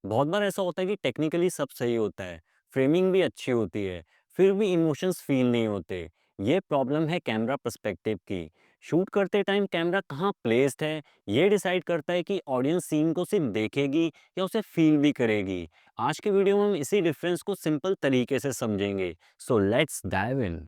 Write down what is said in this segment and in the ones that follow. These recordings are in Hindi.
बहुत बार ऐसा होता है कि टेक्निकली सब सही होता है, फ्रेमिंग भी अच्छी होती है, फिर भी इमोशंस फील नहीं होते। ये प्रॉब्लम है कैमरा पर्सपेक्टिव की। शूट करते टाइम कैमरा कहाँ प्लेस्ड है, ये डिसाइड करता है कि ऑडियंस सीन को सिर्फ देखेगी या उसे फील भी करेगी। आज के वीडियो में हम इसी डिफरेंस को सिंपल तरीके से समझेंगे। So let's dive in.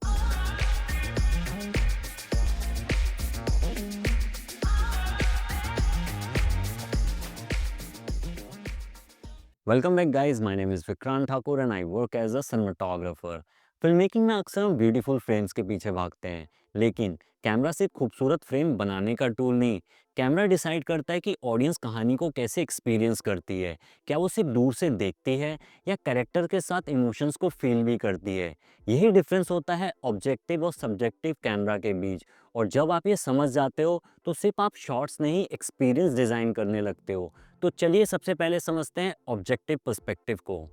Welcome back guys, my name is Vikrant Thakur and I work as a cinematographer. Film making में अक्सर हम ब्यूटीफुल फ्रेम्स के पीछे भागते हैं, लेकिन कैमरा सिर्फ खूबसूरत फ्रेम बनाने का टूल नहीं। कैमरा डिसाइड करता है कि ऑडियंस कहानी को कैसे एक्सपीरियंस करती है। क्या वो सिर्फ दूर से देखती है या कैरेक्टर के साथ इमोशंस को फील भी करती है। यही डिफरेंस होता है ऑब्जेक्टिव और सब्जेक्टिव कैमरा के बीच। और जब आप ये समझ जाते हो तो सिर्फ आप शॉट्स नहीं, एक्सपीरियंस डिज़ाइन करने लगते हो। तो चलिए सबसे पहले समझते हैं ऑब्जेक्टिव पर्सपेक्टिव को।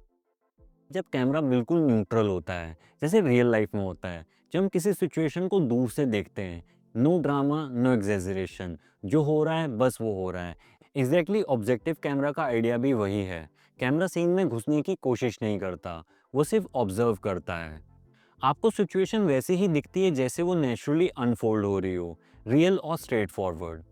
जब कैमरा बिल्कुल न्यूट्रल होता है, जैसे रियल लाइफ में होता है, जब हम किसी सिचुएशन को दूर से देखते हैं, नो ड्रामा, नो एग्जेजरेशन, जो हो रहा है बस वो हो रहा है। एग्जैक्टली ऑब्जेक्टिव कैमरा का आइडिया भी वही है। कैमरा सीन में घुसने की कोशिश नहीं करता, वो सिर्फ ऑब्जर्व करता है। आपको सिचुएशन वैसी ही दिखती है जैसे वो नेचुरली अनफोल्ड हो रही हो, रियल और स्ट्रेट फॉरवर्ड।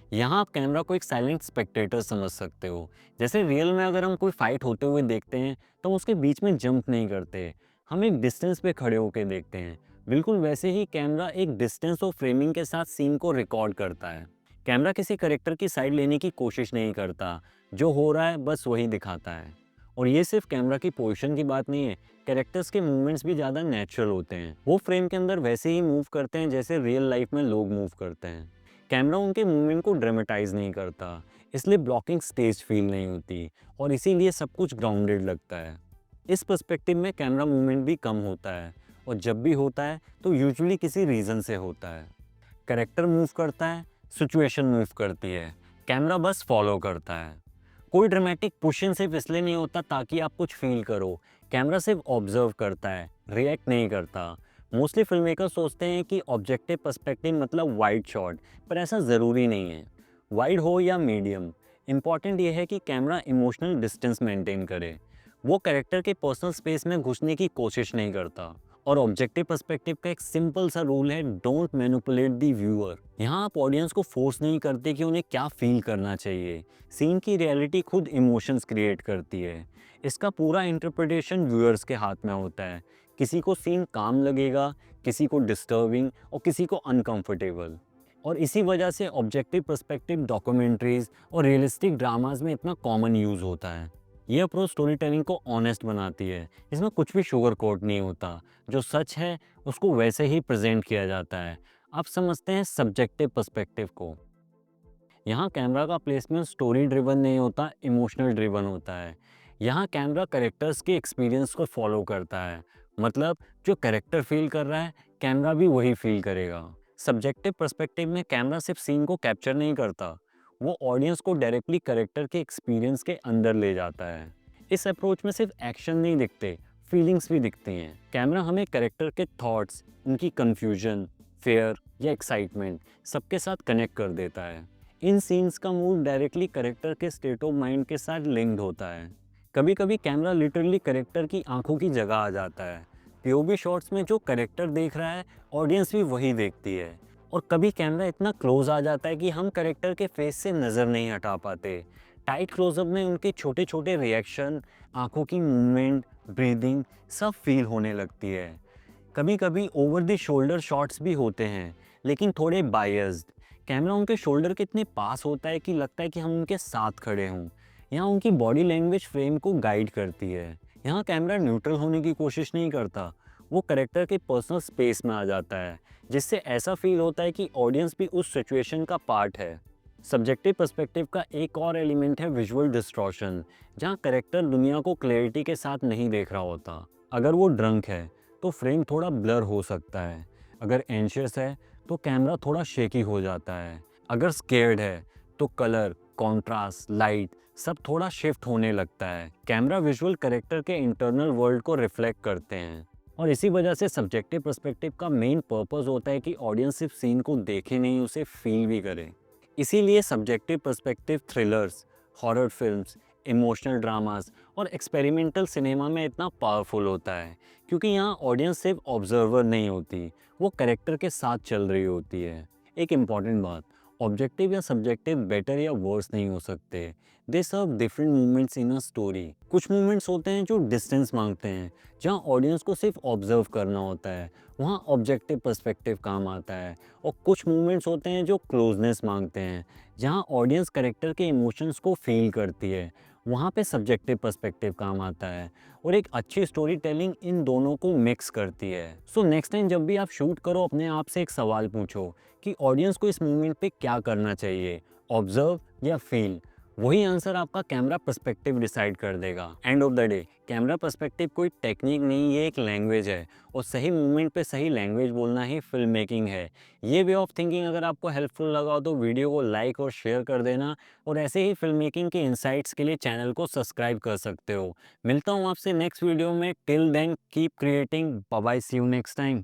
यहाँ आप कैमरा को एक साइलेंट स्पेक्टेटर समझ सकते हो। जैसे रियल में अगर हम कोई फाइट होते हुए देखते हैं तो हम उसके बीच में जंप नहीं करते, हम एक डिस्टेंस पे खड़े होकर देखते हैं। बिल्कुल वैसे ही कैमरा एक डिस्टेंस और फ्रेमिंग के साथ सीन को रिकॉर्ड करता है। कैमरा किसी करेक्टर की साइड लेने की कोशिश नहीं करता, जो हो रहा है बस वही दिखाता है। और ये सिर्फ कैमरा की पोजीशन की बात नहीं है, कैरेक्टर्स के मूवमेंट्स भी ज़्यादा नेचुरल होते हैं। वो फ्रेम के अंदर वैसे ही मूव करते हैं जैसे रियल लाइफ में लोग मूव करते हैं। कैमरा उनके मूवमेंट को ड्रामेटाइज नहीं करता, इसलिए ब्लॉकिंग स्टेज फील नहीं होती और इसीलिए सब कुछ ग्राउंडेड लगता है। इस पर्सपेक्टिव में कैमरा मूवमेंट भी कम होता है, और जब भी होता है तो यूजुअली किसी रीज़न से होता है। कैरेक्टर मूव करता है, सिचुएशन मूव करती है, कैमरा बस फॉलो करता है। कोई ड्रामेटिक पुश इन सिर्फ इसलिए नहीं होता ताकि आप कुछ फील करो। कैमरा सिर्फ ऑब्जर्व करता है, रिएक्ट नहीं करता। मोस्टली फिल्म मेकर सोचते हैं कि ऑब्जेक्टिव पर्सपेक्टिव मतलब वाइड शॉट, पर ऐसा ज़रूरी नहीं है। वाइड हो या मीडियम, इम्पॉर्टेंट ये है कि कैमरा इमोशनल डिस्टेंस मेंटेन करे। वो कैरेक्टर के पर्सनल स्पेस में घुसने की कोशिश नहीं करता। और ऑब्जेक्टिव पर्सपेक्टिव का एक सिंपल सा रूल है, डोंट मैनिपुलेट द व्यूअर। यहाँ आप ऑडियंस को फोर्स नहीं करते कि उन्हें क्या फील करना चाहिए। सीन की रियलिटी खुद इमोशंस क्रिएट करती है। इसका पूरा इंटरप्रिटेशन व्यूअर्स के हाथ में होता है। किसी को सीन काम लगेगा, किसी को डिस्टर्बिंग और किसी को अनकंफर्टेबल। और इसी वजह से ऑब्जेक्टिव पर्सपेक्टिव डॉक्यूमेंट्रीज और रियलिस्टिक ड्रामाज में इतना कॉमन यूज़ होता है। ये अप्रोच स्टोरी टेलिंग को ऑनेस्ट बनाती है। इसमें कुछ भी शुगर कोट नहीं होता, जो सच है उसको वैसे ही प्रेजेंट किया जाता है। अब समझते हैं सब्जेक्टिव पर्सपेक्टिव को। यहाँ कैमरा का प्लेसमेंट स्टोरी ड्रिवन नहीं होता, इमोशनल ड्रिवन होता है। यहाँ कैमरा कैरेक्टर्स के एक्सपीरियंस को फॉलो करता है। मतलब जो कैरेक्टर फील कर रहा है, कैमरा भी वही फील करेगा। सब्जेक्टिव पर्सपेक्टिव में कैमरा सिर्फ सीन को कैप्चर नहीं करता, वो ऑडियंस को डायरेक्टली कैरेक्टर के एक्सपीरियंस के अंदर ले जाता है। इस अप्रोच में सिर्फ एक्शन नहीं दिखते, फीलिंग्स भी दिखती हैं। कैमरा हमें कैरेक्टर के थॉट्स, उनकी कन्फ्यूजन, फेयर या एक्साइटमेंट सबके साथ कनेक्ट कर देता है। इन सीन्स का मूड डायरेक्टली कैरेक्टर के स्टेट ऑफ माइंड के साथ लिंक्ड होता है। कभी कभी कैमरा लिटरली कैरेक्टर की आंखों की जगह आ जाता है। पीओवी शॉट्स में जो कैरेक्टर देख रहा है, ऑडियंस भी वही देखती है। और कभी कैमरा इतना क्लोज आ जाता है कि हम कैरेक्टर के फेस से नज़र नहीं हटा पाते। टाइट क्लोजअप में उनके छोटे छोटे रिएक्शन, आंखों की मूवमेंट, ब्रीदिंग सब फील होने लगती है। कभी कभी ओवर द शोल्डर शॉट्स भी होते हैं, लेकिन थोड़े बायस्ड। कैमरा उनके शोल्डर के इतने पास होता है कि लगता है कि हम उनके साथ खड़े हों। यहाँ उनकी बॉडी लैंग्वेज फ्रेम को गाइड करती है। यहाँ कैमरा न्यूट्रल होने की कोशिश नहीं करता, वो करेक्टर के पर्सनल स्पेस में आ जाता है, जिससे ऐसा फील होता है कि ऑडियंस भी उस सिचुएशन का पार्ट है। सब्जेक्टिव पर्सपेक्टिव का एक और एलिमेंट है विजुअल डिस्टॉर्शन, जहाँ करेक्टर दुनिया को क्लैरिटी के साथ नहीं देख रहा होता। अगर वो ड्रंक है तो फ्रेम थोड़ा ब्लर हो सकता है, अगर एंशियस है तो कैमरा थोड़ा शेकी हो जाता है, अगर स्केर्ड है तो कलर, कॉन्ट्रास्ट, लाइट सब थोड़ा शिफ्ट होने लगता है। कैमरा विजुअल कैरेक्टर के इंटरनल वर्ल्ड को रिफ्लेक्ट करते हैं। और इसी वजह से सब्जेक्टिव पर्सपेक्टिव का मेन पर्पस होता है कि ऑडियंस सिर्फ सीन को देखे नहीं, उसे फील भी करे। इसीलिए subjective perspective thrillers, horror films, emotional dramas और एक्सपेरिमेंटल सिनेमा में इतना पावरफुल होता है, क्योंकि यहाँ ऑडियंस सिर्फ ऑब्जर्वर नहीं होती, वो कैरेक्टर के साथ चल रही होती है। एक इम्पॉर्टेंट बात, ऑब्जेक्टिव या सब्जेक्टिव बेटर या वर्स नहीं हो सकते। They serve different movements in a story. कुछ मूवमेंट्स होते हैं जो डिस्टेंस मांगते हैं, जहाँ ऑडियंस को सिर्फ ऑब्जर्व करना होता है, वहाँ ऑब्जेक्टिव पर्सपेक्टिव काम आता है। और कुछ मूवमेंट्स होते हैं जो क्लोजनेस मांगते हैं, जहाँ ऑडियंस कैरेक्टर के इमोशंस को फील करती है, वहाँ पे सब्जेक्टिव पर्सपेक्टिव काम आता है। और एक अच्छी स्टोरी टेलिंग इन दोनों को मिक्स करती है। सो नेक्स्ट टाइम जब भी आप शूट करो, अपने आप से एक सवाल पूछो कि ऑडियंस को इस मूवमेंट पे क्या करना चाहिए, ऑब्जर्व या फील। वही आंसर आपका कैमरा पर्सपेक्टिव डिसाइड कर देगा। End of the day camera perspective कोई टेक्निक नहीं, ये एक लैंग्वेज है, और सही मूवमेंट पे सही लैंग्वेज बोलना ही फिल्म मेकिंग है। ये वे ऑफ थिंकिंग अगर आपको हेल्पफुल लगा हो तो वीडियो को लाइक और शेयर कर देना, और ऐसे ही फिल्म मेकिंग के इंसाइट्स के लिए चैनल को सब्सक्राइब कर सकते हो। मिलता हूँ आपसे नेक्स्ट वीडियो में। Till then keep creating. Bye bye, see you next time.